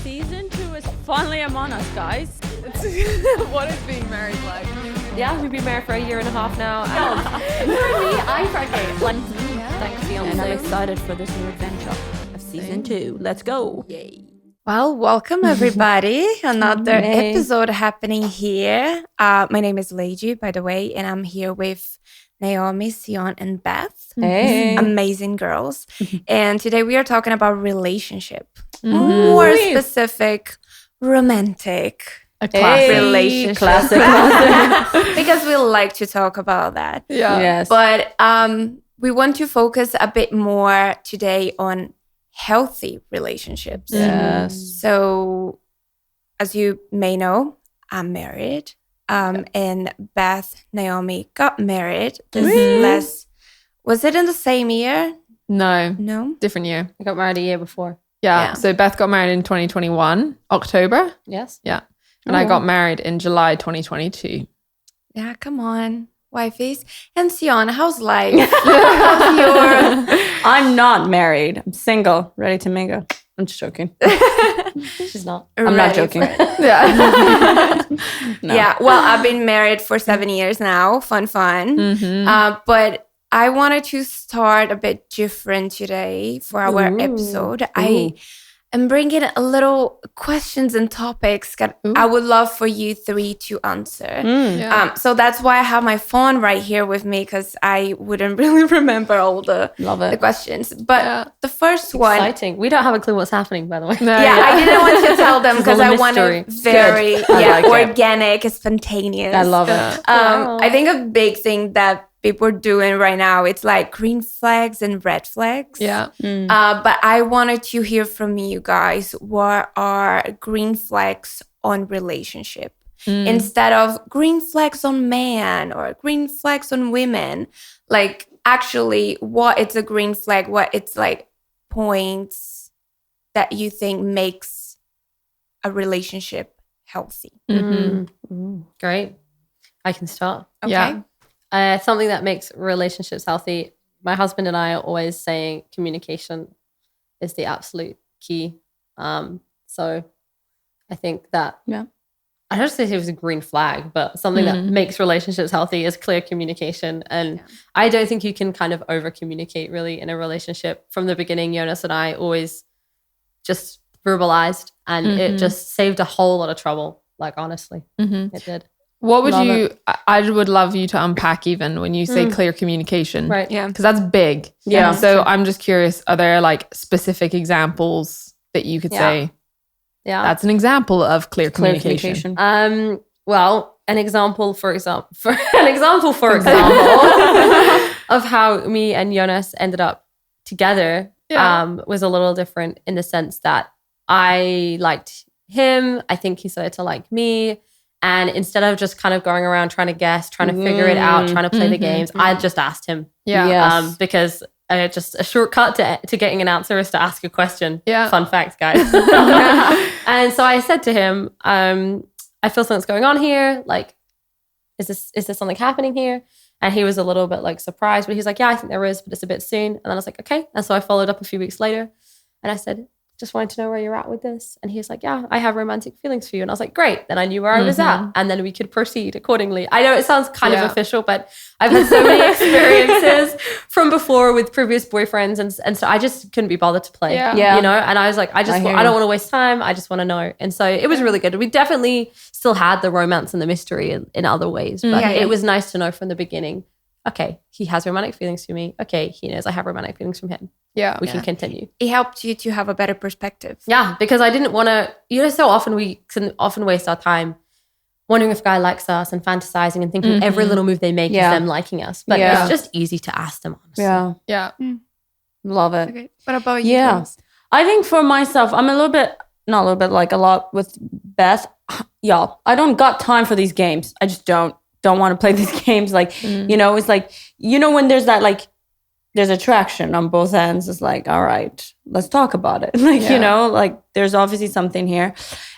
Season 2 is finally among us, guys. What is being married like? Yeah, we've been married for 1.5 years now. For me, I forget. Like, thanks, Fiance. And I'm excited for this new adventure of Season 2. Let's go. Yay. Well, welcome everybody. Another episode happening here. My name is Leiji, by the way, and I'm here with Naomi, Sion, and Beth. Hey. Amazing girls. And today we are talking about relationship. More specific, romantic relationship. Classic. Because we like to talk about that. Yeah. Yes. But we want to focus a bit more today on healthy relationships. Yes. So, as you may know, I'm married. And Beth, Naomi got married was it in the same year? No, No? different year. I got married a year before. Yeah. So Beth got married in 2021, October. Yes. Yeah. And I got married in July 2022. Yeah, come on, wifeys. And Sion, how's life? How's your... I'm not married. I'm single, ready to mingle. I'm just joking. She's not. I'm not ready joking. for it? Yeah. No. Yeah, well, I've been married for 7 years now. Fun. But I wanted to start a bit different today for our episode. I am bringing a little questions and topics that I would love for you three to answer. Yeah. So that's why I have my phone right here with me, because I wouldn't really remember all the questions. But the first one... Exciting. We don't have a clue what's happening, by the way. No, Yeah, I didn't want to tell them It's all because a I want mystery. it very like it. organic, spontaneous. I love it. I think a big thing that people are doing right now, it's like green flags and red flags. Yeah. But I wanted to hear from you guys, what are green flags on relationship? Instead of green flags on man or green flags on women, like actually what it's a green flag, what it's like points that you think makes a relationship healthy. Great. I can start. Okay. Yeah. Something that makes relationships healthy. My husband and I are always saying communication is the absolute key. So I think that, I don't say it was a green flag, but something that makes relationships healthy is clear communication. And I don't think you can kind of over communicate really in a relationship. From the beginning, Jonas and I always just verbalized, and it just saved a whole lot of trouble. Like, honestly, it did. What would Love I would love you to unpack even when you say clear communication. Right. Yeah. Because that's big. Yeah. So I'm just curious, are there like specific examples that you could say Yeah. that's an example of clear communication? Well, an example, for example, of how me and Jonas ended up together was a little different in the sense that I liked him. I think he started to like me. And instead of just kind of going around trying to guess, trying to figure it out, trying to play the games, I just asked him. Yeah. Yes. Because just a shortcut to getting an answer is to ask a question. Yeah. Fun fact, guys. And so I said to him, I feel something's going on here. Like, is this something happening here? And he was a little bit like surprised, but he's like, yeah, I think there is, but it's a bit soon. And then I was like, okay. And so I followed up a few weeks later and I said, just wanted to know where you're at with this. And he was like, yeah, I have romantic feelings for you. And I was like, great. Then I knew where I was at. And then we could proceed accordingly. I know it sounds kind of official, but I've had so many experiences from before with previous boyfriends. And so I just couldn't be bothered to play, Yeah. you know? And I was like, I don't want to waste time. I just want to know. And so it was really good. We definitely still had the romance and the mystery in other ways, but it was nice to know from the beginning, okay, he has romantic feelings for me. Okay, he knows I have romantic feelings from him. Yeah. We can continue. It helped you to have a better perspective. Yeah, because I didn't want to, so often we can often waste our time wondering if a guy likes us and fantasizing and thinking every little move they make is them liking us. But it's just easy to ask them, honestly. Yeah. Yeah. Love it. Okay. What about you? Yeah. girls? I think for myself, I'm like a lot with Beth. Y'all, I don't got time for these games. I just don't want to play these games. Like, it's like, when there's that, like, there's attraction on both ends. It's like, all right, let's talk about it. Like, like there's obviously something here.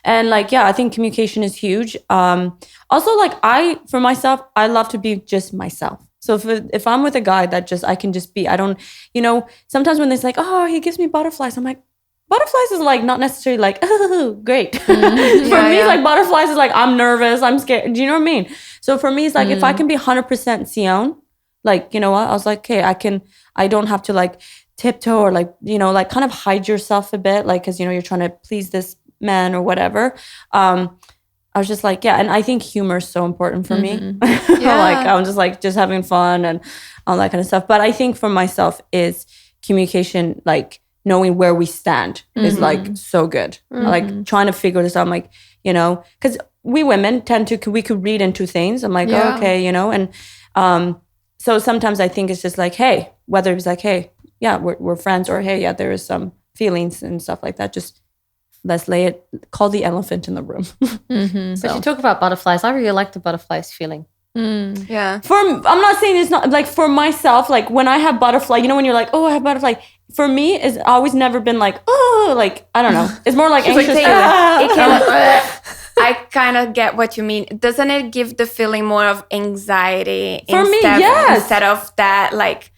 And like, I think communication is huge. Also, like for myself, I love to be just myself. So if I'm with a guy that I can just be, I don't, sometimes when it's like, oh, he gives me butterflies, I'm like, butterflies is like not necessarily like, oh, great. For Yeah, me, yeah. like butterflies is like, I'm nervous, I'm scared. Do you know what I mean? So for me, it's like, if I can be 100% Sion, like, you know what? I was like, okay, I don't have to like tiptoe or like, you know, like kind of hide yourself a bit, like, cause you know, you're trying to please this man or whatever. I was just like, yeah. And I think humor is so important for me. Like, I'm just like, just having fun and all that kind of stuff. But I think for myself is communication, like knowing where we stand is like so good. Like trying to figure this out. I'm like, you know, because we women tend to, we could read into things. I'm like, oh, okay, you know, and so sometimes I think it's just like, hey, whether it's like, hey, yeah, we're friends, or hey, yeah, there is some feelings and stuff like that. Just let's call the elephant in the room. But you talk about butterflies. I really like the butterflies feeling. Yeah. I'm not saying it's not like for myself, like when I have butterfly, you know, when you're like, oh, I have butterfly. For me, it's always never been like, oh, like, I don't know. It's more like anxious. I kind of get what you mean. Doesn't it give the feeling more of anxiety For me, yes. instead of that, like,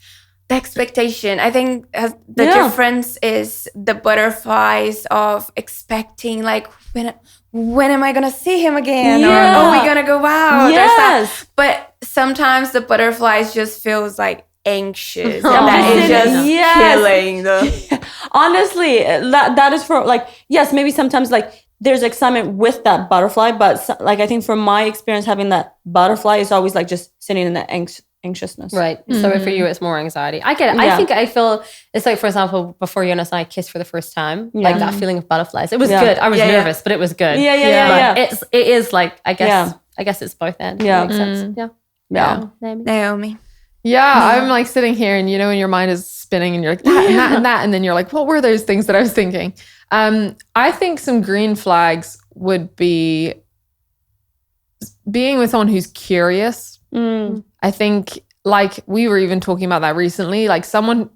the expectation? I think the difference is the butterflies of expecting, like, when am I gonna see him again? Or are we gonna go out? Yes. But sometimes the butterflies just feels like anxious. I'm And that is just just killing the Honestly, that is for like, yes, maybe sometimes like there's excitement with that butterfly, but like I think from my experience, having that butterfly is always like just sitting in the anxiousness. Right. So for you, it's more anxiety. I get it. Yeah. I think I feel it's like, for example, before Jonas and I kissed for the first time, like that feeling of butterflies. It was good. I was nervous, but it was good. Yeah. It is like, I guess it's both ends. Yeah. Makes sense. Yeah. Naomi. Yeah, I'm like sitting here and you know when your mind is spinning and you're like that and that and that and then you're like, what were those things that I was thinking? I think some green flags would be being with someone who's curious. I think like we were even talking about that recently, like someone,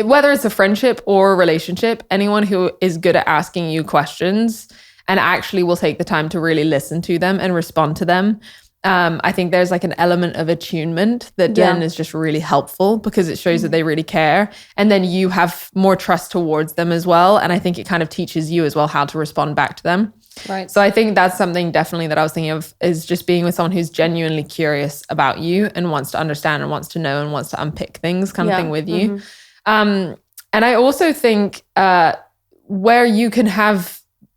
whether it's a friendship or a relationship, anyone who is good at asking you questions and actually will take the time to really listen to them and respond to them. I think there's like an element of attunement that then is just really helpful because it shows that they really care. And then you have more trust towards them as well. And I think it kind of teaches you as well how to respond back to them. Right. So I think that's something definitely that I was thinking of is just being with someone who's genuinely curious about you and wants to understand and wants to know and wants to unpick things kind of thing with you. And I also think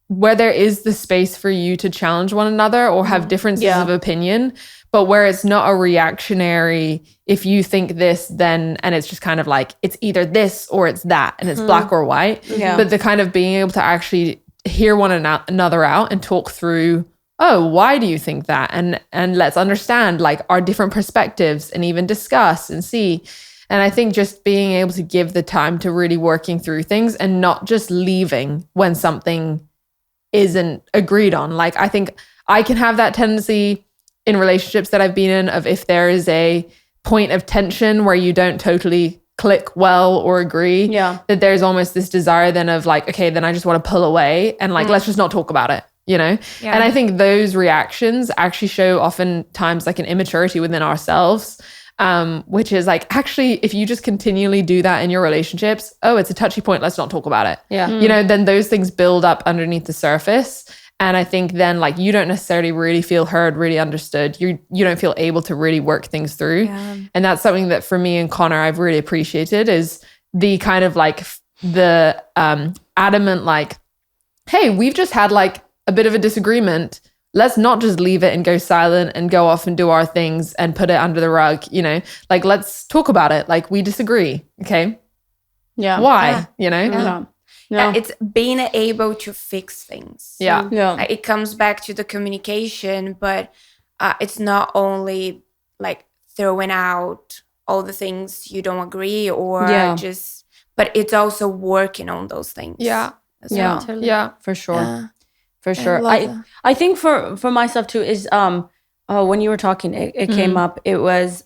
where there is the space for you to challenge one another or have differences of opinion, but where it's not a reactionary, if you think this, then, and it's just kind of like, it's either this or it's that, and it's black or white. But the kind of being able to actually hear one another out and talk through, oh, why do you think that? And let's understand like our different perspectives and even discuss and see. And I think just being able to give the time to really working through things and not just leaving when something isn't agreed on. Like I think I can have that tendency in relationships that I've been in of if there is a point of tension where you don't totally click well or agree, that there's almost this desire then of like, okay, then I just want to pull away and like, let's just not talk about it, you know? Yeah. And I think those reactions actually show oftentimes like an immaturity within ourselves, which is like, actually, if you just continually do that in your relationships, oh, it's a touchy point, let's not talk about it. Yeah. You know, then those things build up underneath the surface. And I think then like you don't necessarily really feel heard, really understood. You don't feel able to really work things through. Yeah. And that's something that for me and Connor, I've really appreciated is the kind of like the adamant like, hey, we've just had like a bit of a disagreement. Let's not just leave it and go silent and go off and do our things and put it under the rug, you know, like, let's talk about it. Like we disagree. Okay. Yeah. Why? Yeah. You know? Yeah. Yeah, it's being able to fix things. Yeah. It comes back to the communication, but it's not only like throwing out all the things you don't agree or but it's also working on those things. Yeah. Well. Totally. Yeah, for sure. Yeah. For sure. I think for myself too is when you were talking, it came up. It was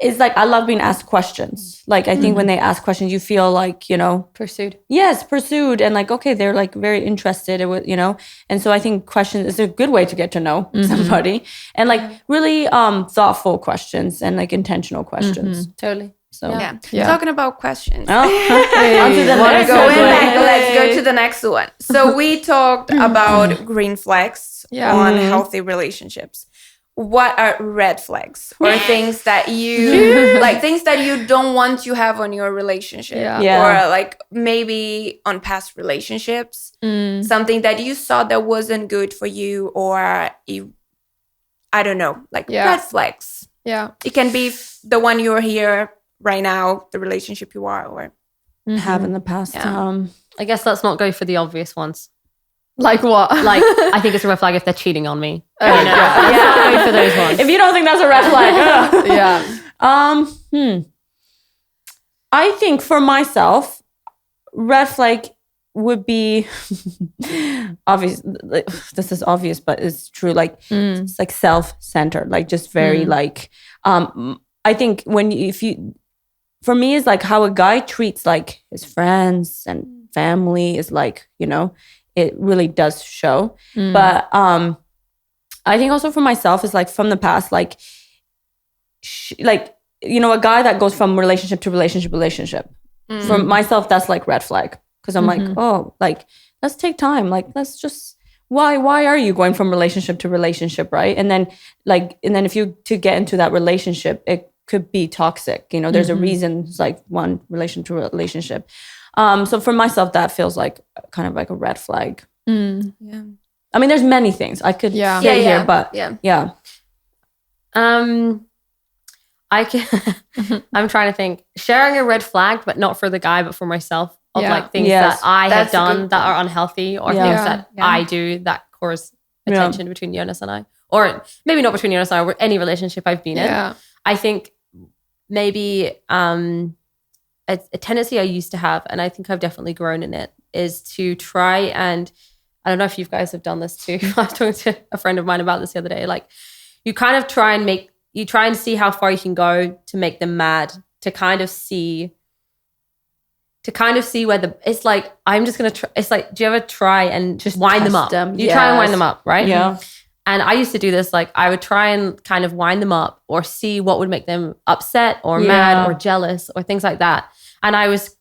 it's like I love being asked questions. Like I think when they ask questions, you feel like, you know, pursued. Yes, pursued, and like okay, they're like very interested in what, you know. And so I think questions is a good way to get to know somebody, and like really thoughtful questions and like intentional questions. Totally. So Yeah. Yeah. Talking about questions. On to the next Going one. back, let's go to the next one. So we talked about green flags Yeah. on healthy relationships. What are red flags or things that you like, things that you don't want to have on your relationship, Yeah. or like maybe on past relationships, something that you saw that wasn't good for you, or you, I don't know, like red flags. Yeah. It can be the one you're here right now, the relationship you are, or Have in the past. Yeah. I guess let's not go for the obvious ones. Like what? Like, I think it's a red flag if they're cheating on me. Oh, Let's not go for those ones. If you don't think that's a red flag. Yeah. I think for myself, red flag would be obvious. Like, this is obvious, but it's true. Like it's like self-centered, like just very like. I think for me, it's like how a guy treats like his friends and family is like, you know, it really does show. But I think also for myself is like from the past, like like, you know, a guy that goes from relationship to relationship. For myself, that's like red flag. Because I'm like, oh, like, let's take time. Like, let's just, why are you going from relationship to relationship, right? And then if you to get into that relationship, it could be toxic. You know, there's a reason it's like one relation to relationship. So for myself, that feels like kind of like a red flag. yeah. I mean, there's many things I could Yeah. say Yeah, here, but yeah. I can. I'm trying to think. Sharing a red flag, but not for the guy, but for myself, of Yeah. like things Yes. that I That's have a done good that point. are unhealthy, or Yeah. things Yeah. that Yeah. I do that cause Yeah. attention between Jonas and I, or maybe not between Jonas and I, or any relationship I've been in. Yeah. I think maybe a tendency I used to have, and I think I've definitely grown in it, is to try and, I don't know if you guys have done this too. I was talking to a friend of mine about this the other day. Like, you kind of try and see how far you can go to make them mad, to kind of see where it's like, I'm just going to try. It's like, do you ever try and just wind them test up? them. You try and wind Yes. them up, right? yeah. And I used to do this, like I would try and kind of wind them up or see what would make them upset or mad or jealous or things like that. And I was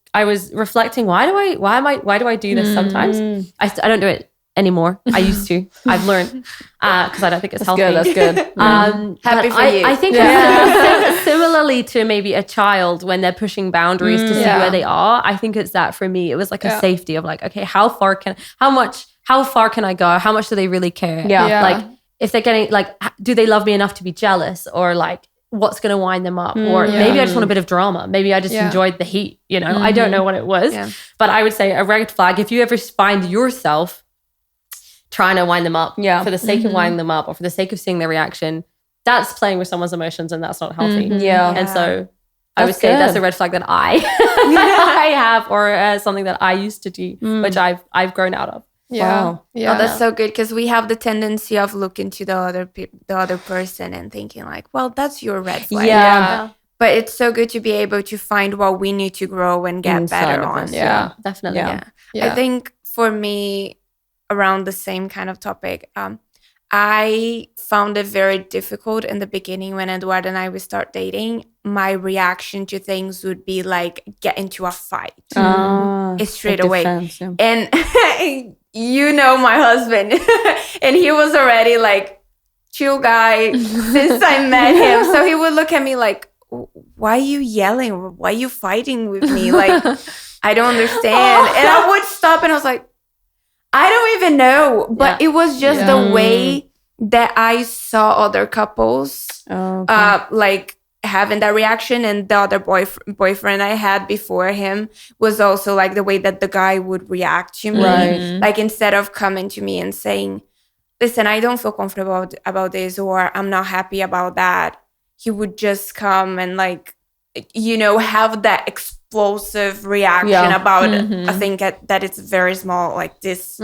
reflecting, why do I do this sometimes? I don't do it anymore. I used to. I've learned because I don't think it's healthy. That's good. Happy but for you. I think similarly to maybe a child when they're pushing boundaries to see Yeah. where they are. I think it's that for me. It was like a safety of like, okay, how far can I go? How much do they really care? Yeah. Yeah. Like if they're getting like, do they love me enough to be jealous, or like what's going to wind them up? Or maybe I just want a bit of drama. Maybe I just enjoyed the heat, you know? I don't know what it was. Yeah. But I would say a red flag, if you ever find yourself trying to wind them up for the sake of winding them up or for the sake of seeing their reaction, that's playing with someone's emotions, and that's not healthy. Yeah. And so I would That's say that's good. a red flag that I have, or something that I used to do, which I've grown out of. Yeah. Wow. Yeah. Oh, that's so good, because we have the tendency of looking to the other person and thinking like, well, that's your red flag. Yeah. But it's so good to be able to find what we need to grow and get Inside better of on. us, Yeah. Definitely. Yeah. Yeah. I think for me, around the same kind of topic, I found it very difficult in the beginning when Eduardo and I would start dating. My reaction to things would be like get into a fight. Straight like away. defense, yeah. And you know my husband, and he was already like chill guy since I met him. So he would look at me like, why are you yelling? Why are you fighting with me? Like, I don't understand. And I would stop and I was like, I don't even know. But it was just the way that I saw other couples like having that reaction. And the other boyfriend I had before him was also like the way that the guy would react to me. Right. Like, instead of coming to me and saying, listen, I don't feel comfortable about this, or I'm not happy about that, he would just come and like, you know, have that explosive reaction about a thing that it's very small, like this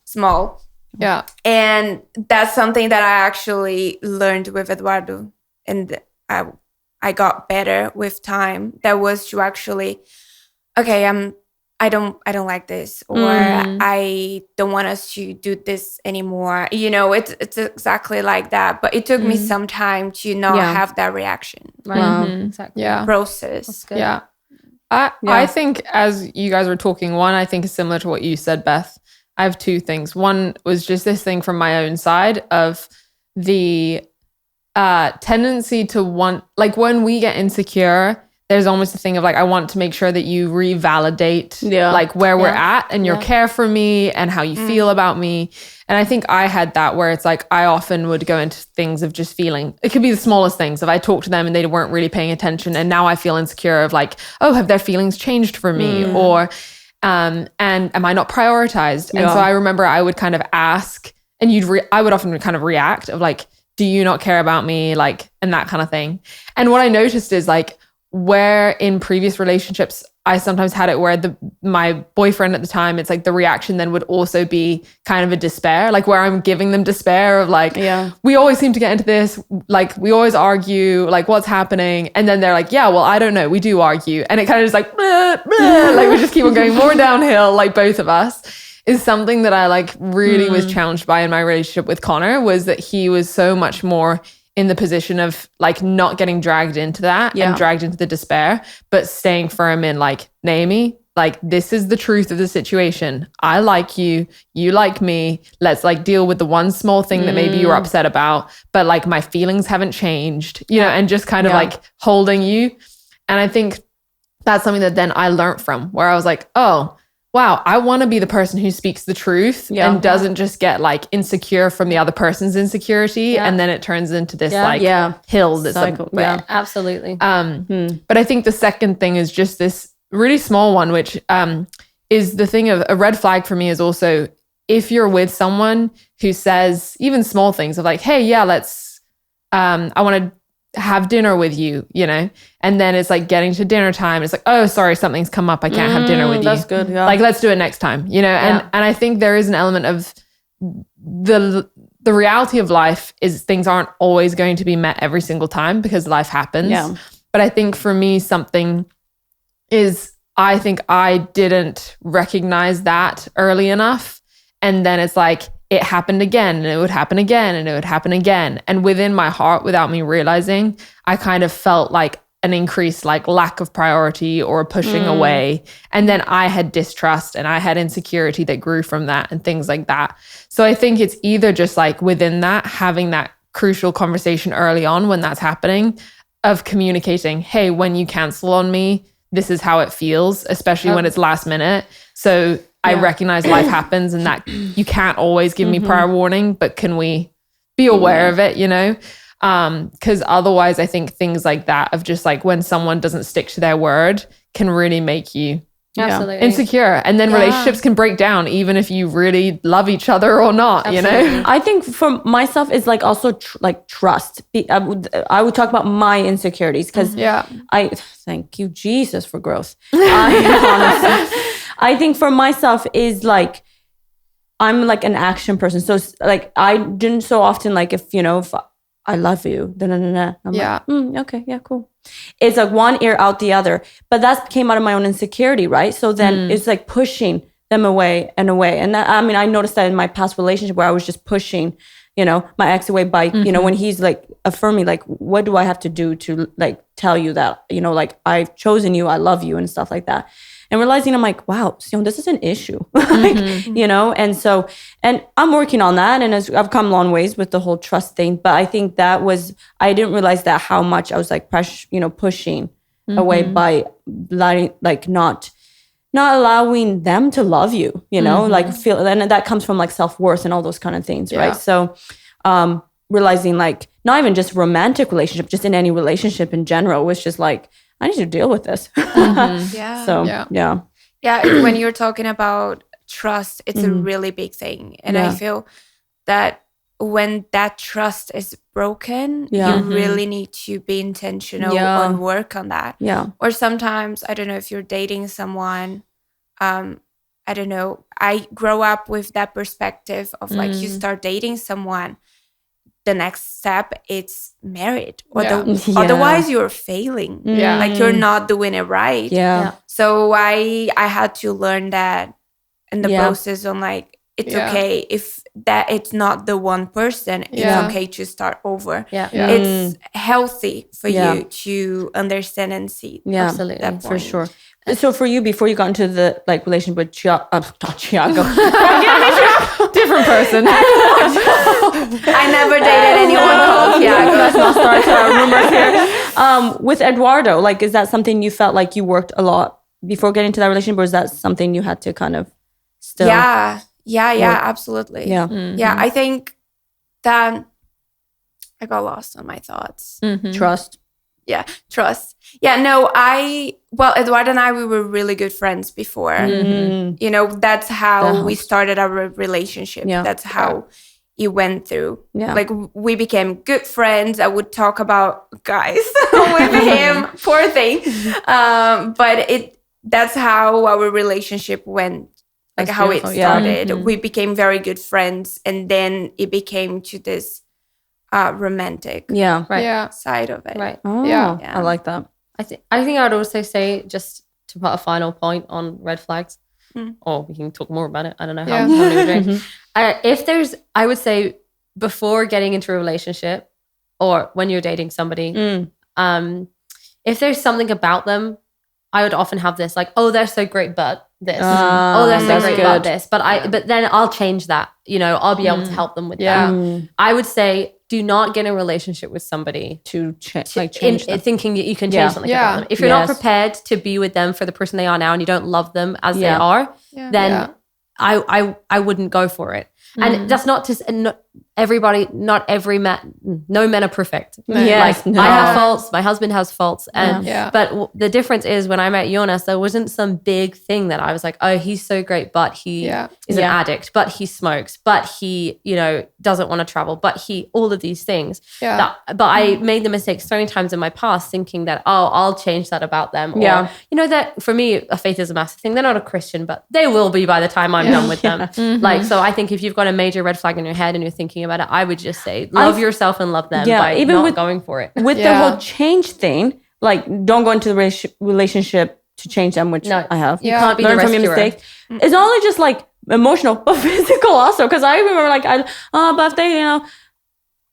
small. Yeah. And that's something that I actually learned with Eduardo, and I got better with time. That was to actually, okay, I'm I don't like this, or I don't want us to do this anymore. You know, it's exactly like that. But it took me some time to not have that reaction. Right. Exactly. Yeah. Process. That's good. Yeah. I think as you guys were talking, one, I think is similar to what you said, Beth. I have two things. One was just this thing from my own side of the tendency to want, like when we get insecure, there's almost a thing of like, I want to make sure that you revalidate like where we're at and your care for me and how you feel about me. And I think I had that where it's like, I often would go into things of just feeling, it could be the smallest things. If I talked to them and they weren't really paying attention and now I feel insecure of like, oh, have their feelings changed for me? Or, and am I not prioritized? And so I remember I would kind of ask and I would often kind of react of like, do you not care about me? Like, and that kind of thing. And what I noticed is like, where in previous relationships, I sometimes had it where my boyfriend at the time, it's like the reaction then would also be kind of a despair, like where I'm giving them despair of like, we always seem to get into this, like we always argue, like what's happening? And then they're like, yeah, well, I don't know, we do argue. And it kind of just like, blah, blah, like we just keep on going more downhill, like both of us. Is something that I like really was challenged by in my relationship with Connor, was that he was so much more in the position of like not getting dragged into that and dragged into the despair, but staying firm in like, Naomi, like this is the truth of the situation. I like you, you like me. Let's like deal with the one small thing that maybe you were upset about, but like my feelings haven't changed, you know, and just kind of like holding you. And I think that's something that then I learned from, where I was like, oh, wow, I want to be the person who speaks the truth and doesn't just get like insecure from the other person's insecurity. And then it turns into this hill that's cycle. Absolutely. But I think the second thing is just this really small one, which is the thing of a red flag for me is also if you're with someone who says even small things of like, hey, let's, I want to have dinner with you, you know, and then it's like getting to dinner time. It's like, oh, sorry, something's come up. I can't have dinner with you. That's good. Yeah. Like, let's do it next time, you know? And I think there is an element of the reality of life is things aren't always going to be met every single time because life happens. Yeah. But I think for me, something is, I think I didn't recognize that early enough. And then it's like, it happened again and it would happen again and it would happen again. And within my heart, without me realizing, I kind of felt like an increased like lack of priority or a pushing away. And then I had distrust and I had insecurity that grew from that and things like that. So I think it's either just like within that, having that crucial conversation early on when that's happening of communicating, hey, when you cancel on me, this is how it feels, especially when it's last minute. So I recognize life happens and that you can't always give me prior warning, but can we be aware of it, you know? Because otherwise I think things like that of just like when someone doesn't stick to their word can really make you insecure. And then relationships can break down even if you really love each other or not, you know? I think for myself is like also like trust. I would talk about my insecurities because I thank you, Jesus, for growth. I think for myself is like, I'm like an action person. So like, I didn't so often like, if, you know, if I love you, I'm like, okay, yeah, cool. It's like one ear out the other, but that came out of my own insecurity, right? So then it's like pushing them away and away. And that, I mean, I noticed that in my past relationship where I was just pushing, you know, my ex away by, you know, when he's like affirming, like, what do I have to do to like tell you that, you know, like I've chosen you, I love you and stuff like that. And realizing I'm like, wow, so this is an issue, like, you know? And so, and I'm working on that. And I've come a long ways with the whole trust thing. But I think that was, I didn't realize that how much I was like pushing away by letting, like not allowing them to love you, you know, like feel, and that comes from like self-worth and all those kind of things, right? So realizing like, not even just romantic relationship, just in any relationship in general, was just like, I need to deal with this. When you're talking about trust, it's a really big thing. And I feel that when that trust is broken, you really need to be intentional and work on that. Yeah. Or sometimes, I don't know if you're dating someone, I don't know, I grow up with that perspective of like you start dating someone, the next step it's married, or Yeah. otherwise you're failing. Yeah. Like you're not doing it right. Yeah. So I had to learn that in the Yeah. process on like, it's Yeah. okay if that it's not the one person, it's Yeah. okay to start over. Yeah. Yeah. It's healthy for Yeah. you to understand and see. Yeah, Absolutely. that for point. sure. So for you, before you got into the like relationship with not Thiago, Different person. I never dated anyone called Thiago. let's not start rumors here. With Eduardo, like, is that something you felt like you worked a lot before getting to that relationship, or is that something you had to kind of still? Yeah, Work. absolutely. Yeah. Yeah, I think that I got lost on my thoughts. Trust. Yeah, trust. Yeah, no, Eduardo and I, we were really good friends before. Mm. You know, that's how That we helps. started our relationship. Yeah. That's how it went through. Yeah. Like we became good friends. I would talk about guys with him, poor thing. But that's how our relationship went. Like That's how beautiful. it Yeah. started. We became very good friends, and then it became to this romantic Yeah. Right. Yeah. side of it. Right. Oh, Yeah. I like that. I think I'd also say, just to put a final point on red flags, or we can talk more about it. I don't know how Yeah. many we're doing. I would say, before getting into a relationship or when you're dating somebody, if there's something about them, I would often have this like, oh, they're so great, but this. Oh, they're so that's great, good. but this. But then I'll change that. You know, I'll be able to help them with Yeah. that. I would say, do not get in a relationship with somebody To change, like in change. them. thinking that you can change Yeah. something Yeah. about them. If you're not Yes. prepared to be with them for the person they are now, and you don't love them as they Yeah. are, Yeah. then Yeah. I wouldn't go for it. And that's not to not everybody, not every man, no men are perfect. Yes, Like, no. I have faults, my husband has faults, and Yeah. but the difference is, when I met Jonas, there wasn't some big thing that I was like, oh, he's so great, but he Yeah. is Yeah. an addict, but he smokes, but he, doesn't want to travel, but he, all of these things. Yeah. But I made the mistake so many times in my past, thinking that, oh, I'll change that about them. Or, Yeah. that for me, a faith is a massive thing. They're not a Christian, but they will be by the time I'm done with them. Like, so I think if you've got a major red flag in your head and you're thinking about it, I would just say, love yourself and love them Yeah, by even not with- going for it. With the Yeah. whole change thing, like, don't go into the relationship to change them, which No. I have. You can't be the Learn from your rescuer. mistakes. It's not only just like emotional, but physical also. Because I remember, like, but if they,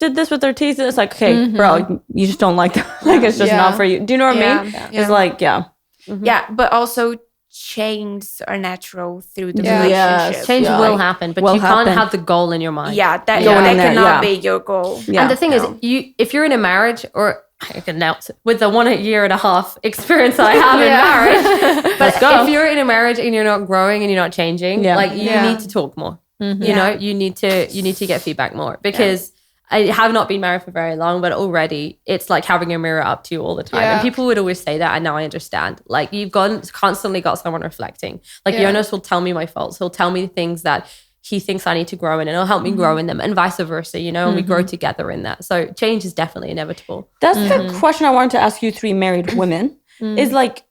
did this with their teeth, it's like, okay, bro, you just don't like them. Like, it's just Yeah. not for you. Do you know what I Yeah. mean? Yeah. It's like, yeah. Yeah, but also changes are natural through the Yeah. relationship. Yes. Change Yeah. will happen, but Will you can't happen. have the goal in your mind. Yeah, that Going in there, cannot yeah. be your goal. Yeah. And the thing is, No. if you're in a marriage, or I can announce it, with the 1 year and a half experience that I have in marriage, but Let's go. if you're in a marriage and you're not growing and you're not changing, Yeah. like, you Yeah. need to talk more. You Yeah. know, you need to get feedback more, because I have not been married for very long, but already it's like having a mirror up to you all the time. Yeah. And people would always say that, and now I understand. Like, you've constantly got someone reflecting. Like, Yeah. Jonas will tell me my faults. He'll tell me things that he thinks I need to grow in, and he'll help me grow in them, and vice versa, and we grow together in that. So change is definitely inevitable. That's the question I wanted to ask you three married women. Is like,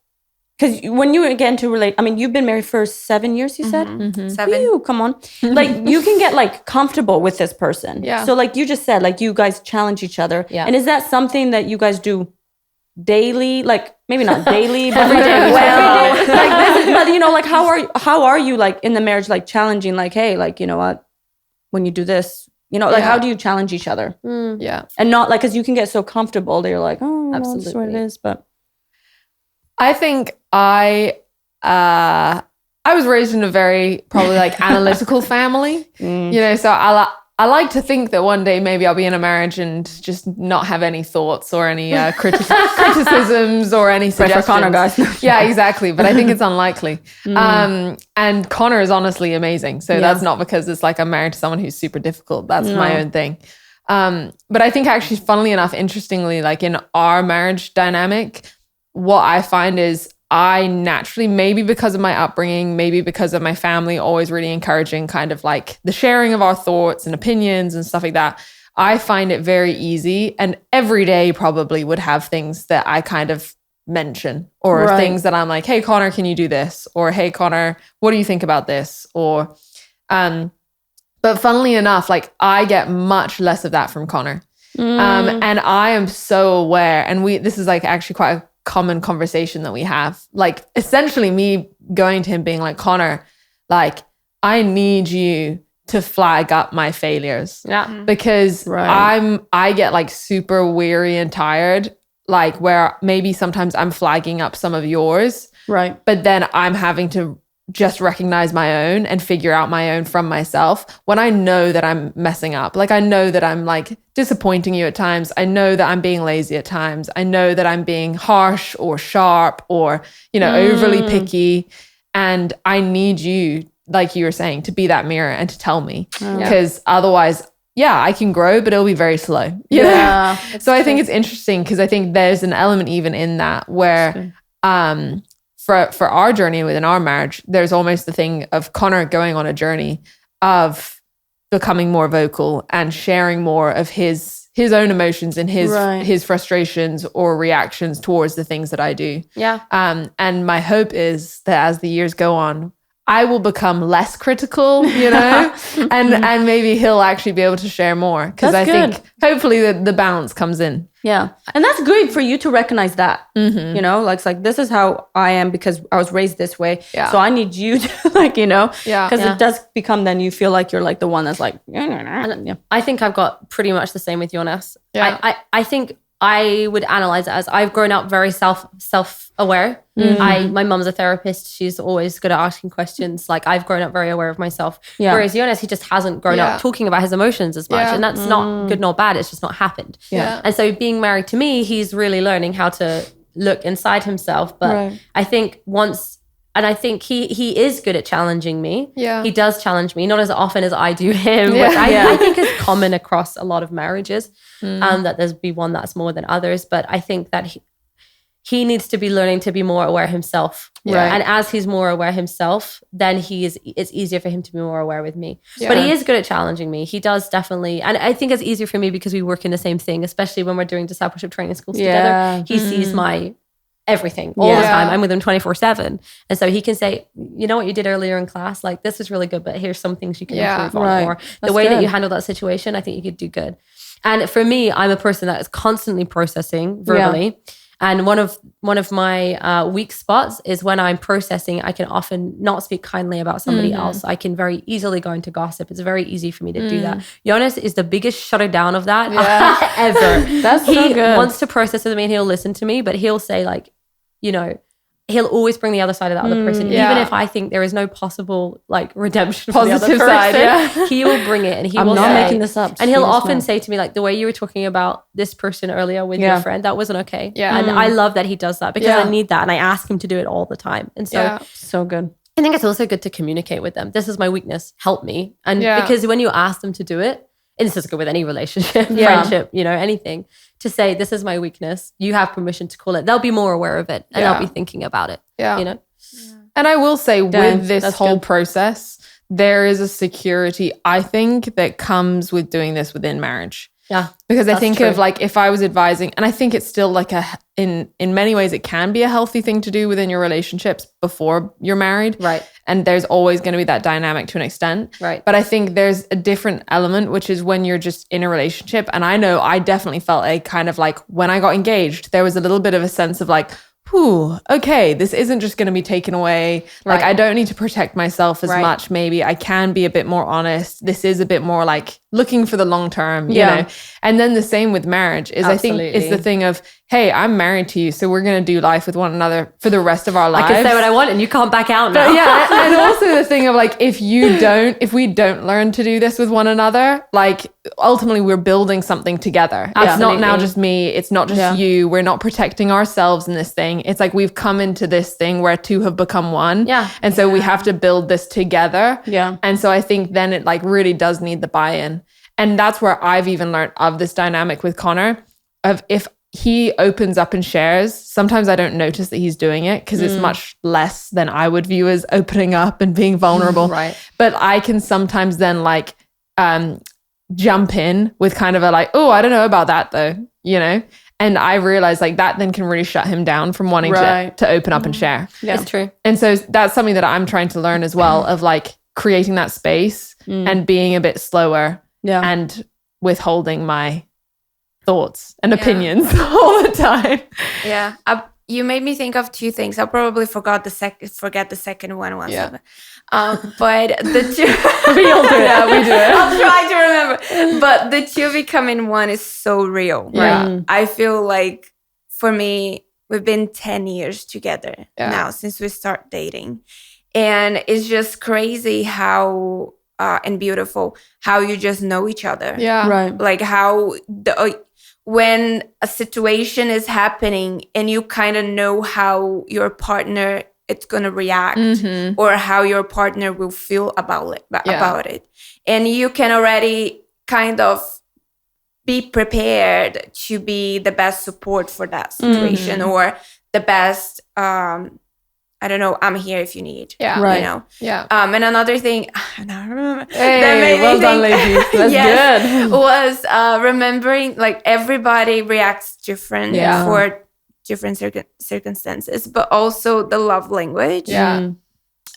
because when you get into you've been married for 7 years, you said? 7. Ew, come on. Like, you can get like comfortable with this person. Yeah. So like you just said, like, you guys challenge each other. Yeah. And is that something that you guys do daily? Like, maybe not daily, but Every like, day. well, like this is, but like, how are you like in the marriage, like challenging, like, hey, like, you know what, when you do this, like, Yeah. how do you challenge each other? Yeah. And not like, because you can get so comfortable that you're like, oh, that's what it Absolutely. is. But I think I was raised in a very probably like analytical family, so I like to think that one day maybe I'll be in a marriage and just not have any thoughts or any criticisms or any pray suggestions. for Connor, guys. Yeah, exactly. But I think it's unlikely. And Connor is honestly amazing. So that's not because it's like I'm married to someone who's super difficult. That's my own thing. But I think actually, funnily enough, interestingly, like in our marriage dynamic, what I find is I naturally, maybe because of my upbringing, maybe because of my family, always really encouraging kind of like the sharing of our thoughts and opinions and stuff like that. I find it very easy, and every day probably would have things that I kind of mention, or Right. things that I'm like, hey, Connor, can you do this? Or hey, Connor, what do you think about this? Or But funnily enough, like I get much less of that from Connor. And I am so aware, and this is like actually quite a common conversation that we have. Like essentially me going to him being like, Connor, like I need you to flag up my failures. Yeah. Because I get like super weary and tired, like where maybe sometimes I'm flagging up some of yours. Right. But then I'm having to just recognize my own and figure out my own from myself when I know that I'm messing up. Like I know that I'm like disappointing you at times. I know that I'm being lazy at times. I know that I'm being harsh or sharp or, overly picky. And I need you, like you were saying, to be that mirror and to tell me. Because otherwise, I can grow, but it'll be very slow. You know? So I think it's interesting because I think there's an element even in that where for our journey within our marriage, there's almost the thing of Connor going on a journey of becoming more vocal and sharing more of his own emotions and his frustrations or reactions towards the things that I do. Yeah. And my hope is that as the years go on, I will become less critical, and maybe he'll actually be able to share more because I think hopefully the balance comes in. Yeah. And that's great for you to recognize that, like it's like, this is how I am because I was raised this way. Yeah. So I need you to because it does become, then you feel like you're like the one that's like, I think I've got pretty much the same with Jonas. Yeah. I think I would analyze it as I've grown up very self-aware. My mum's a therapist. She's always good at asking questions. Like I've grown up very aware of myself. Yeah. Whereas Jonas, he just hasn't grown up talking about his emotions as much. And that's not good nor bad. It's just not happened. Yeah. And so being married to me, he's really learning how to look inside himself. But I think I think he is good at challenging me. Yeah. He does challenge me, not as often as I do him, which I think is common across a lot of marriages, that there's be one that's more than others. But I think that he needs to be learning to be more aware himself. Yeah. And as he's more aware himself, then it's easier for him to be more aware with me. Yeah. But he is good at challenging me. He does definitely. And I think it's easier for me because we work in the same thing, especially when we're doing discipleship training schools together. He sees my everything all the time. I'm with him 24/7. And so he can say, you know what you did earlier in class? Like, this is really good, but here's some things you can improve on. Or the way that you handle that situation, I think you could do good. And for me, I'm a person that is constantly processing verbally. Yeah. And one of my weak spots is when I'm processing, I can often not speak kindly about somebody else. I can very easily go into gossip. It's very easy for me to do that. Jonas is the biggest shutter down of that ever. That's so good. He wants to process with me and he'll listen to me, but he'll say like, he'll always bring the other side of that other person. Even if I think there is no possible like redemption for the other person, he will bring it and he will say. I'm not making this up. And he'll often say to me like, the way you were talking about this person earlier with your friend, that wasn't okay. Yeah. And I love that he does that because I need that. And I ask him to do it all the time. And so, so good. I think it's also good to communicate with them. This is my weakness. Help me. And because when you ask them to do it, and this is good with any relationship, friendship, anything, to say, this is my weakness. You have permission to call it. They'll be more aware of it and they'll be thinking about it. Yeah. And I will say with this whole process, there is a security, I think, that comes with doing this within marriage. Yeah. Because I think of like, if I was advising, and I think it's still like in many ways, it can be a healthy thing to do within your relationships before you're married. Right. And there's always going to be that dynamic to an extent. Right. But I think there's a different element, which is when you're just in a relationship. And I know I definitely felt a kind of like when I got engaged, there was a little bit of a sense of like, okay, this isn't just going to be taken away. Like, I don't need to protect myself as much. Maybe I can be a bit more honest. This is a bit more like looking for the long term, you know? And then the same with marriage is I think it's the thing of, hey, I'm married to you, so we're going to do life with one another for the rest of our lives. I can say what I want and you can't back out now. But and also the thing of like, if we don't learn to do this with one another, like ultimately we're building something together. Absolutely. It's not now just me. It's not just you. We're not protecting ourselves in this thing. It's like we've come into this thing where two have become one. Yeah. And so we have to build this together. Yeah. And so I think then it like really does need the buy-in. And that's where I've even learned of this dynamic with Connor of if he opens up and shares, sometimes I don't notice that he's doing it because it's much less than I would view as opening up and being vulnerable. Right. But I can sometimes then like jump in with kind of a like, oh, I don't know about that though, And I realize like that then can really shut him down from wanting to open up and share. Yeah. It's true. And so that's something that I'm trying to learn as well of like, creating that space and being a bit slower Yeah. and withholding my thoughts and opinions all the time. Yeah. You made me think of two things. I probably forget the second one once. Yeah. But the two We all do it. Yeah, we do it. I'll try to remember. But the two becoming one is so real. Yeah. Right? I feel like for me, we've been 10 years together now since we start dating. And it's just crazy how and beautiful how you just know each other. Yeah. Right. Like how when a situation is happening and you kind of know how your partner it's going to react or how your partner will feel about it. And you can already kind of be prepared to be the best support for that situation or the best I don't know, I'm here if you need. Yeah. Right. You know? Yeah. And another thing, I don't remember. Hey, well done, lady. That's good. Was remembering like everybody reacts different for different circumstances, but also the love language. Yeah.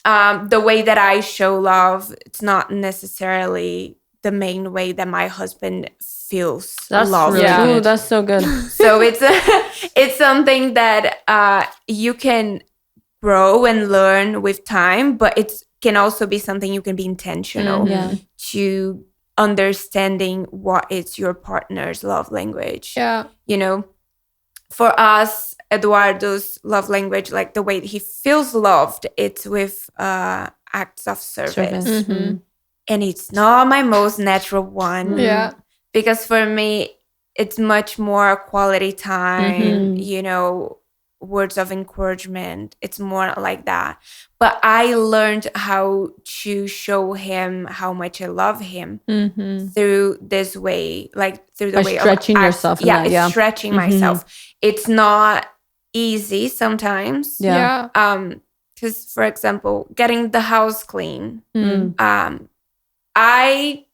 The way that I show love, it's not necessarily the main way that my husband feels That's love. really Yeah. Ooh, that's so good. So it's something that you can grow and learn with time, but it can also be something you can be intentional to understanding what is your partner's love language. Yeah. You know, for us, Eduardo's love language, like the way he feels loved, it's with acts of service. And it's not my most natural one. Yeah. Because for me, it's much more quality time, you know, words of encouragement. It's more like that. But I learned how to show him how much I love him through this way, like through the By way stretching of yourself in yeah, that, it's yeah. stretching myself. It's not easy sometimes. Yeah. Because for example, getting the house clean. I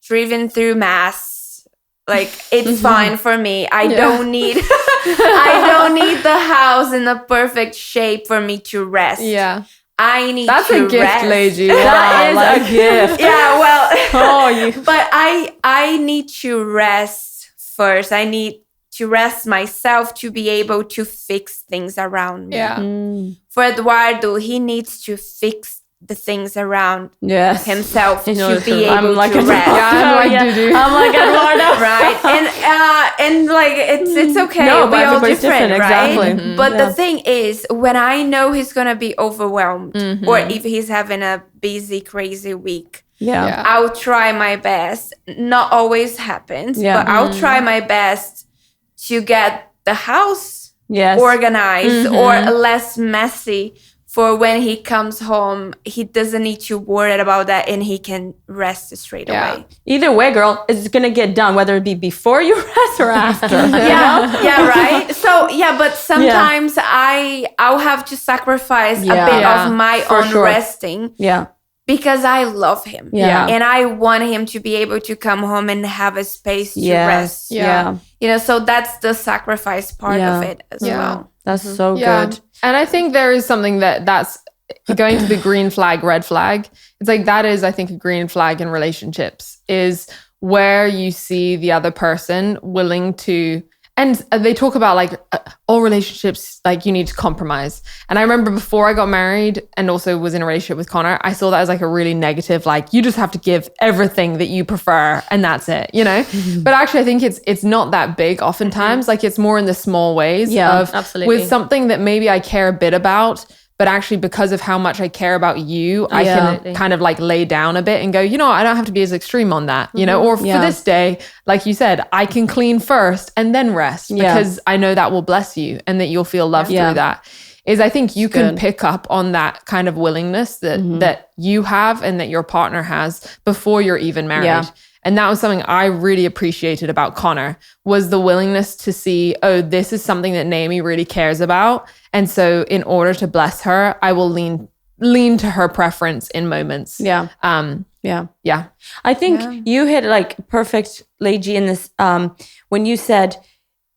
driven through Mass. Like it's fine for me. I don't need the house in a perfect shape for me to rest. Yeah. I need That's to a gift, rest. lady. That Wow, is a gift. Yeah, well, Oh, you. but I need to rest first. I need to rest myself to be able to fix things around me. Yeah. For Eduardo, he needs to fix the things around Yes. himself In order to be I'm able like to rest. Yeah, I'm like Dudu. I'm like Eduardo. Right, and like it's okay. No, but we all everybody's different, different, right? exactly. But Yeah. the thing is, when I know he's gonna be overwhelmed, or if he's having a busy, crazy week, Yeah. Yeah. I'll try my best. Not always happens, Yeah. but I'll try my best to get the house Yes. organized or less messy. For when he comes home, he doesn't need to worry about that, and he can rest straight Yeah. away. Either way, girl, it's gonna get done, whether it be before you rest or after. Yeah, right. So yeah, but sometimes I'll have to sacrifice a Yeah. bit Yeah, of my for own sure. resting Yeah. because I love him. Yeah. And I want him to be able to come home and have a space to Yes. rest. Yeah. You know, so that's the sacrifice part Yeah. of it as Yeah. well. That's so good. And I think there is something that's going to the green flag, red flag. It's like that is, I think, a green flag in relationships is where you see the other person willing to, and they talk about like all relationships, like you need to compromise. And I remember before I got married and also was in a relationship with Connor, I saw that as like a really negative, like you just have to give everything that you prefer and that's it, you know? But actually I think it's not that big oftentimes. Like it's more in the small ways Yeah, of absolutely. with something that maybe I care a bit about, but actually because of how much I care about you, I can kind of like lay down a bit and go, you know, I don't have to be as extreme on that, you know, or for this day, like you said, I can clean first and then rest because I know that will bless you and that you'll feel loved through that. Is I think you can pick up on that kind of willingness that you have and that your partner has before you're even married. Yeah. And that was something I really appreciated about Connor was the willingness to see, oh, this is something that Naomi really cares about. And so in order to bless her, I will lean to her preference in moments. Yeah. Yeah. I think you hit like perfectly, G, in this when you said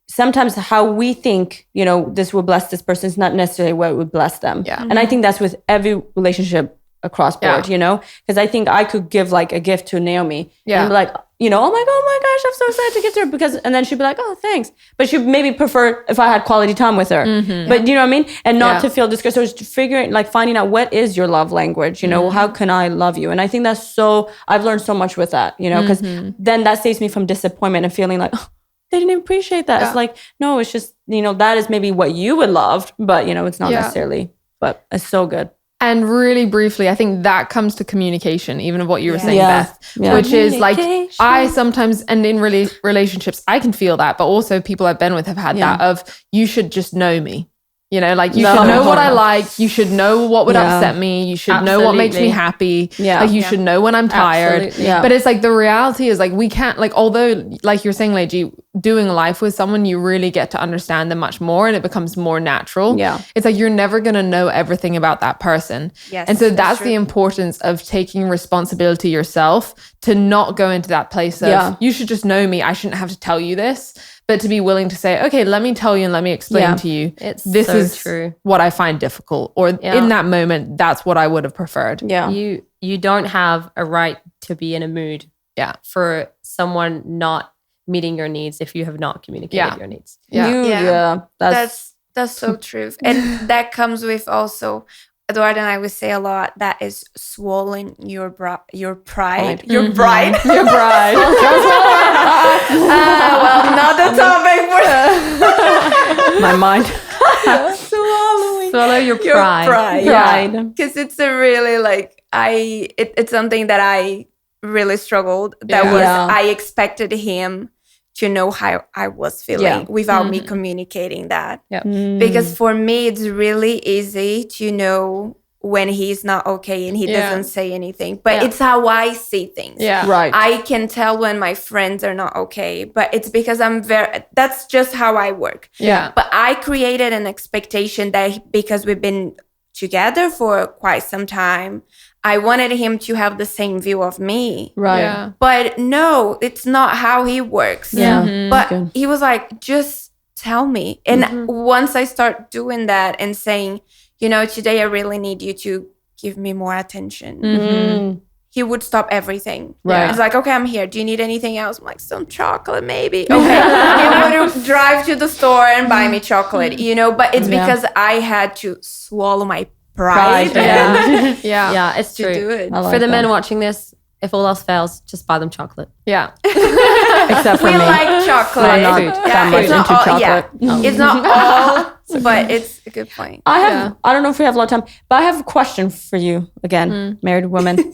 sometimes how we think, you know, this will bless this person is not necessarily what would bless them. Yeah. And I think that's with every relationship across board, you know? Because I think I could give like a gift to Naomi and be like, you know, oh my gosh, I'm so excited to get to her because, and then she'd be like, oh, thanks. But she'd maybe prefer if I had quality time with her. But you know what I mean? And not to feel discouraged. So it's figuring, like finding out what is your love language, you know, how can I love you? And I think that's so, I've learned so much with that, you know, because then that saves me from disappointment and feeling like, oh, they didn't appreciate that. It's like, no, it's just, you know, that is maybe what you would love, but you know, it's not necessarily, but it's so good. And really briefly, I think that comes to communication, even of what you were saying, Beth, which is like, I sometimes, and in relationships, I can feel that, but also people I've been with have had that of, you should just know me. You know, like you should know what I like. You should know what would upset me. You should know what makes me happy. Like you should know when I'm tired. But it's like the reality is like we can't, like, although like you're saying, Leiji, doing life with someone, you really get to understand them much more and it becomes more natural. It's like you're never going to know everything about that person. And so that's the importance of taking responsibility yourself to not go into that place of you should just know me. I shouldn't have to tell you this. But to be willing to say, okay, let me tell you and let me explain to you. This is true. What I find difficult. Or in that moment, that's what I would have preferred. You don't have a right to be in a mood for someone not meeting your needs if you have not communicated your needs. That's so true. And that comes with also, Eduardo and I would say a lot, that is swallowing your pride. Your bride. Your bride. Well, not the topic for my mind. Swallow your pride. Because it's a really like, it's something that I really struggled. That was, I expected him to know how I was feeling without me communicating that. Because for me, it's really easy to know when he's not okay and he doesn't say anything. But it's how I see things. I can tell when my friends are not okay, but it's because that's just how I work. But I created an expectation that because we've been together for quite some time, I wanted him to have the same view of me. But no, it's not how he works. But he was like, just tell me. And once I start doing that and saying, you know, today I really need you to give me more attention. He would stop everything. It's like, okay, I'm here. Do you need anything else? I'm like, some chocolate maybe. Okay. He would drive to the store and buy me chocolate, you know, but it's because I had to swallow my pride. It's true. Do it. For the men watching this, if all else fails, just buy them chocolate. Except for we me. like chocolate. I'm not that much into chocolate. It's not all, but it's a good point. I don't know if we have a lot of time, but I have a question for you again, married woman.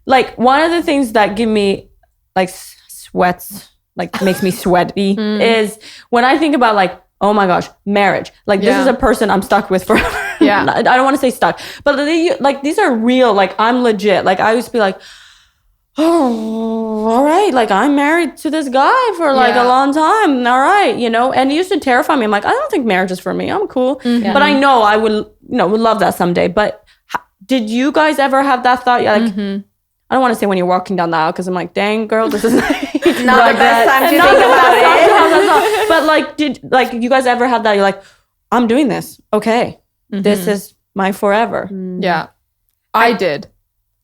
Like one of the things that give me like sweats, like makes me sweaty is when I think about like, oh my gosh, marriage. Like this is a person I'm stuck with forever. I don't want to say stuck, but like these are real. Like I'm legit. Like I used to be like, oh, all right. Like I'm married to this guy for like a long time. All right. You know, and it used to terrify me. I'm like, I don't think marriage is for me. I'm cool. But I know I would, would love that someday. But did you guys ever have that thought? Like, I don't want to say when you're walking down the aisle because I'm like, dang, girl, this is not the best time to think about it. But like, did you guys ever have that? You're like, I'm doing this. Okay. This is my forever. I did.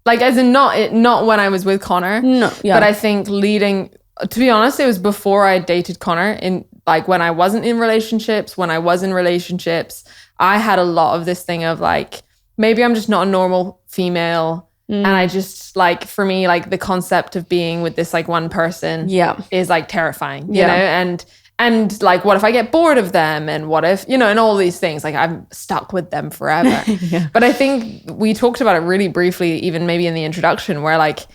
Like, as in not when I was with Connor. No. But I think to be honest, it was before I dated Connor. In like when I wasn't in relationships, when I was in relationships, I had a lot of this thing of like, maybe I'm just not a normal female. And I just like, for me, like the concept of being with this like one person is like terrifying, you know, and like, what if I get bored of them? And what if, and all these things, like I'm stuck with them forever. But I think we talked about it really briefly, even maybe in the introduction where like,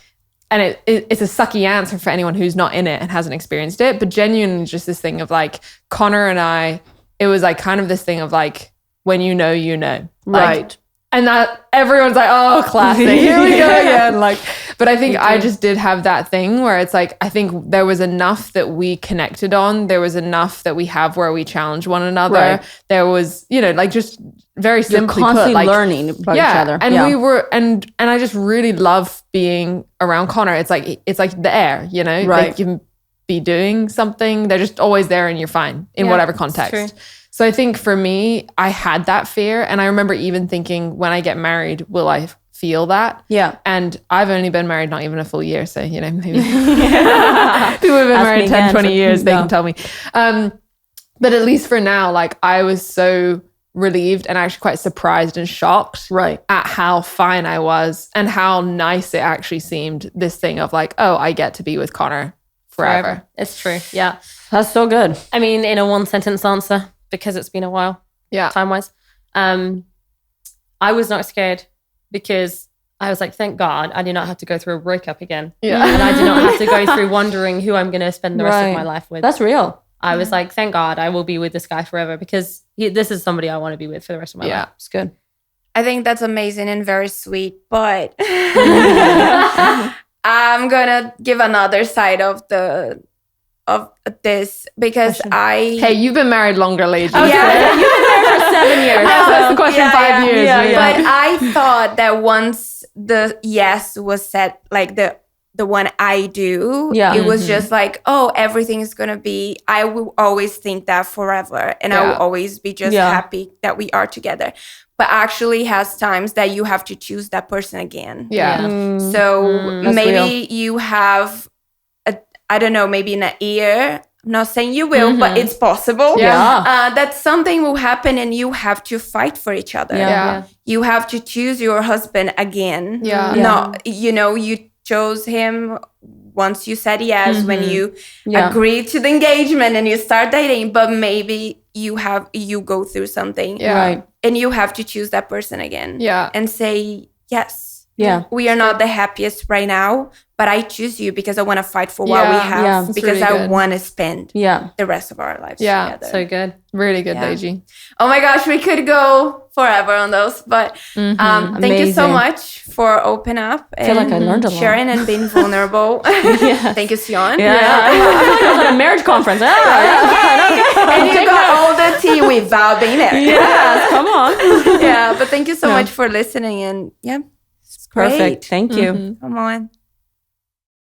and it's a sucky answer for anyone who's not in it and hasn't experienced it, but genuinely just this thing of like Connor and I, it was like kind of this thing of like, when you know, like, right. And that everyone's like, oh, classic. Here we go again. Like, but I think I just did have that thing where it's like, I think there was enough that we connected on. There was enough that we have where we challenge one another. Right. There was, like just very simply You're constantly put, like, learning about each other. And we were, and I just really love being around Connor. It's like the air, Right. Like you can be doing something. They're just always there and you're fine in whatever context. So I think for me, I had that fear. And I remember even thinking, when I get married, will I feel that. Yeah. And I've only been married not even a full year. So, maybe people have been Ask married me 10, again 20 years, they no. can tell me. But at least for now, like I was so relieved and actually quite surprised and shocked Right. at how fine I was and how nice it actually seemed. This thing of like, oh, I get to be with Connor forever. It's true. Yeah. That's so good. I mean, in a one sentence answer, because it's been a while Yeah. time wise, I was not scared because I was like, thank God I do not have to go through a breakup again. Yeah. And I do not have to go through wondering who I'm going to spend the rest Right. of my life with. That's real. I was like, thank God I will be with this guy forever because this is somebody I want to be with for the rest of my Yeah. life. It's good. I think that's amazing and very sweet, but I'm gonna give another side of this because Hey, you've been married longer, lady. Oh, Yeah. You've been married for 7 years. That's the question. Yeah, 5 years. yeah, really. yeah. But I thought that once the yes was said, like the one I do, Yeah. it was just like, oh, everything is gonna be. I will always think that forever, and I will Yeah. always be just Yeah. happy that we are together. But actually, has times that you have to choose that person again. Yeah. So That's maybe you have, I don't know, maybe in a year. I'm not saying you will, but it's possible. Yeah. That something will happen and you have to fight for each other. Yeah. Yeah. You have to choose your husband again. Yeah. No, you chose him once you said yes, when you Yeah. agreed to the engagement and you start dating, but maybe you go through something Yeah. Right. and you have to choose that person again. Yeah. And say, yes, Yeah. we are not the happiest right now, but I choose you because I want to fight for what we Yeah. have, Yeah. It's because really I good. want to spend Yeah. the rest of our lives Yeah. together. So good. Really good, Yeah. Leiji. Oh my gosh, we could go forever on those, but thank you so Amazing. much for open up I feel like I and learned a lot. sharing and being vulnerable. Thank you, Sion. Yeah. I feel like I was at a marriage conference. And you got all the tea without being there. Yes, come on. Yeah, but thank you so much for listening, and yeah, it's Perfect. great. Thank you. Come on.